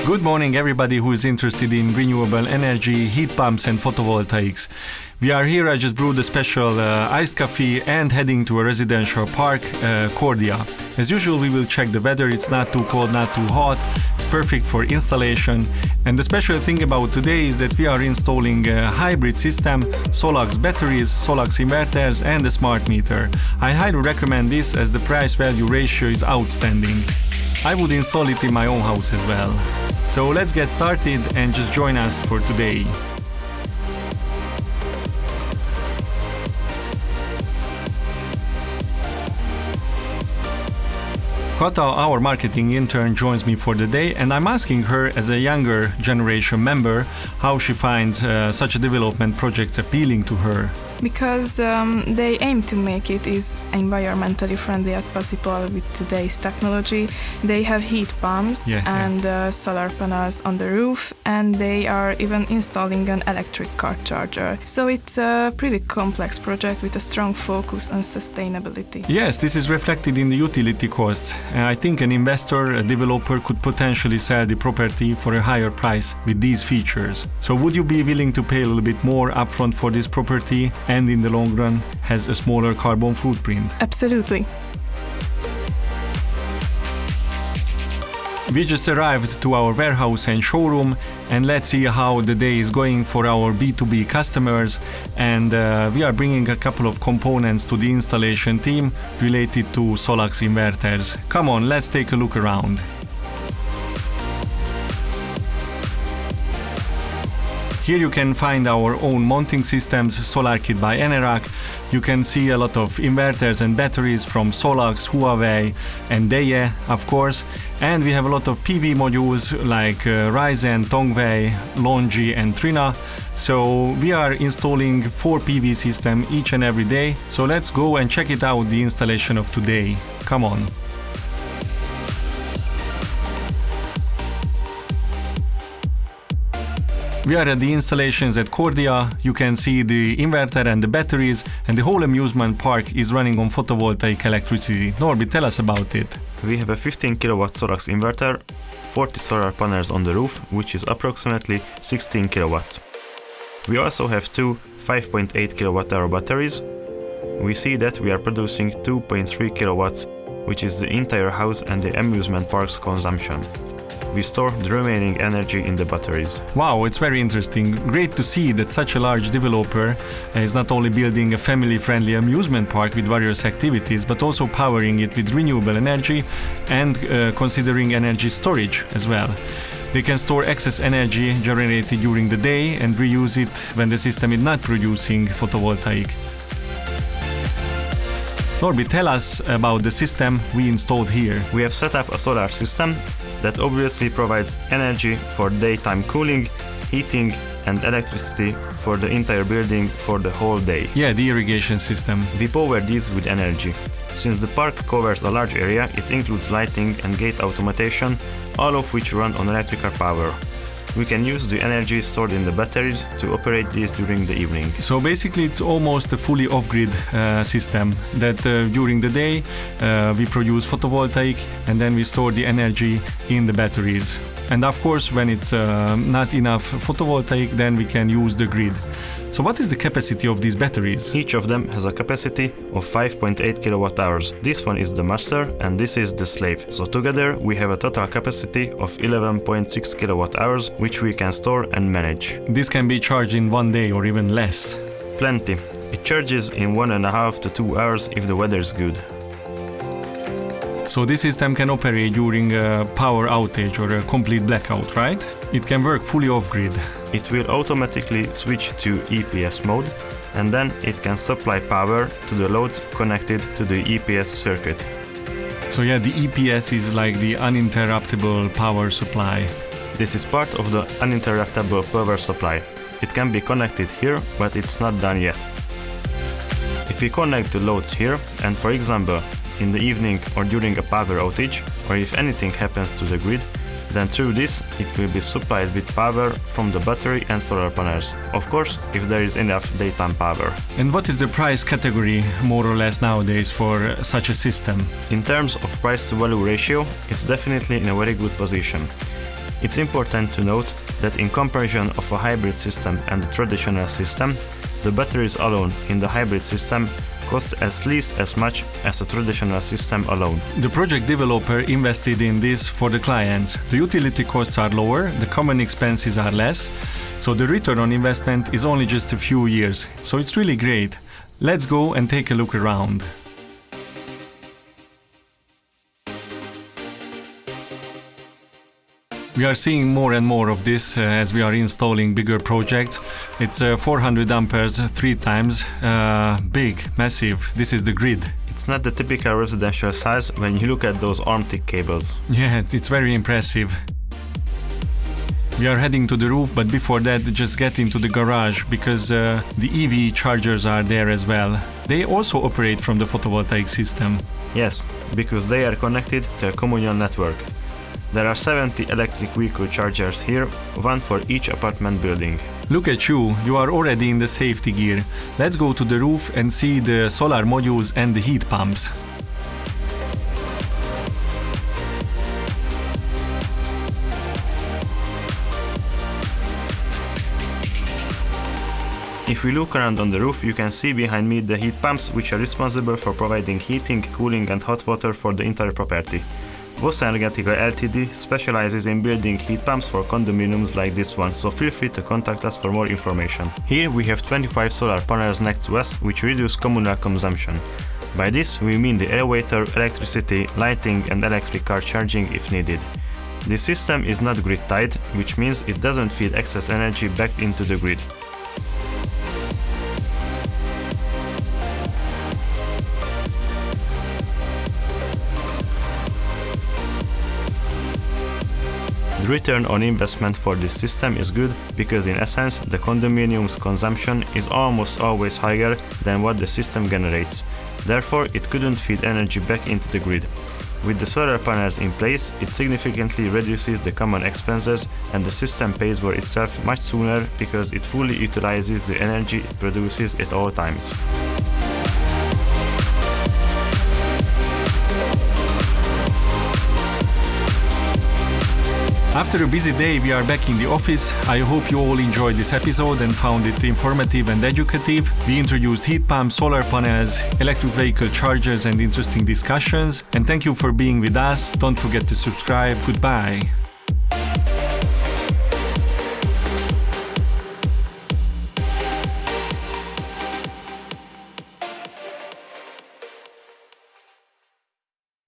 Good morning, everybody who is interested in renewable energy, heat pumps and photovoltaics. We are here. I just brewed a special iced coffee and heading to a residential park, Cordia. As usual, we will check the weather. It's not too cold, not too hot. It's perfect for installation. And the special thing about today is that we are installing a hybrid system, SolaX batteries, SolaX inverters and a smart meter. I highly recommend this as the price-value ratio is outstanding. I would install it in my own house as well. So let's get started and just join us for today. Kata, our marketing intern, joins me for the day, and I'm asking her, as a younger generation member, how she finds such development projects appealing to her. Because they aim to make it as environmentally friendly as possible with today's technology. They have heat pumps and solar panels on the roof, and they are even installing an electric car charger. So it's a pretty complex project with a strong focus on sustainability. Yes, this is reflected in the utility costs. I think an investor, a developer, could potentially sell the property for a higher price with these features. So would you be willing to pay a little bit more upfront for this property and in the long run has a smaller carbon footprint? Absolutely. We just arrived to our warehouse and showroom, and let's see how the day is going for our B2B customers. And we are bringing a couple of components to the installation team related to SolaX inverters. Come on, let's take a look around. Here you can find our own mounting systems, SOLARKIT by Enerak. You can see a lot of inverters and batteries from SolaX, Huawei and Deye, of course. And we have a lot of PV modules like Ryzen, Tongwei, Longi and Trina. So we are installing 4 PV systems each and every day. So let's go and check it out, the installation of today. Come on. We are at the installations at Cordia. You can see the inverter and the batteries, and the whole amusement park is running on photovoltaic electricity. Norby, tell us about it. We have a 15 kW SolaX inverter, 40 solar panels on the roof, which is approximately 16 kilowatts. We also have two 5.8 kWh batteries. We see that we are producing 2.3 kilowatts, which is the entire house and the amusement park's consumption. We store the remaining energy in the batteries. Wow, it's very interesting. Great to see that such a large developer is not only building a family-friendly amusement park with various activities, but also powering it with renewable energy and considering energy storage as well. They can store excess energy generated during the day and reuse it when the system is not producing photovoltaic. Norby, tell us about the system we installed here. We have set up a solar system that obviously provides energy for daytime cooling, heating and electricity for the entire building for the whole day. Yeah, the irrigation system. We power these with energy. Since the park covers a large area, it includes lighting and gate automation, all of which run on electrical power. We can use the energy stored in the batteries to operate these during the evening. So basically it's almost a fully off-grid system that during the day we produce photovoltaic and then we store the energy in the batteries. And of course when it's not enough photovoltaic, then we can use the grid. So what is the capacity of these batteries? Each of them has a capacity of 5.8 kilowatt hours. This one is the master and this is the slave. So together we have a total capacity of 11.6 kilowatt hours, which we can store and manage. This can be charged in one day or even less. Plenty. It charges in 1.5 to 2 hours if the weather is good. So this system can operate during a power outage or a complete blackout, right? It can work fully off-grid. It will automatically switch to EPS mode, and then it can supply power to the loads connected to the EPS circuit. So yeah, the EPS is like the uninterruptible power supply. This is part of the uninterruptible power supply. It can be connected here, but it's not done yet. If we connect the loads here, and for example, in the evening or during a power outage, or if anything happens to the grid, then through this it will be supplied with power from the battery and solar panels. Of course, if there is enough daytime power. And what is the price category more or less nowadays for such a system? In terms of price to value ratio, it's definitely in a very good position. It's important to note that in comparison of a hybrid system and a traditional system, the batteries alone in the hybrid system cost at least as much as a traditional system alone. The project developer invested in this for the clients. The utility costs are lower, the common expenses are less, so the return on investment is only just a few years. So it's really great. Let's go and take a look around. We are seeing more and more of this as we are installing bigger projects. It's 400 amperes 3 times, big, massive. This is the grid. It's not the typical residential size when you look at those arm-thick cables. Yeah, it's very impressive. We are heading to the roof, but before that just get into the garage because the EV chargers are there as well. They also operate from the photovoltaic system. Yes, because they are connected to a communal network. There are 70 electric vehicle chargers here, one for each apartment building. Look at you are already in the safety gear. Let's go to the roof and see the solar modules and the heat pumps. If we look around on the roof, you can see behind me the heat pumps, which are responsible for providing heating, cooling and hot water for the entire property. Energetica Ltd specializes in building heat pumps for condominiums like this one, so feel free to contact us for more information. Here we have 25 solar panels next to us, which reduce communal consumption. By this we mean the elevator, electricity, lighting and electric car charging if needed. This system is not grid tied, which means it doesn't feed excess energy back into the grid. The return on investment for this system is good because in essence the condominium's consumption is almost always higher than what the system generates. Therefore, it couldn't feed energy back into the grid. With the solar panels in place, it significantly reduces the common expenses and the system pays for itself much sooner because it fully utilizes the energy it produces at all times. After a busy day, we are back in the office. I hope you all enjoyed this episode and found it informative and educative. We introduced heat pumps, solar panels, electric vehicle chargers and interesting discussions. And thank you for being with us. Don't forget to subscribe. Goodbye.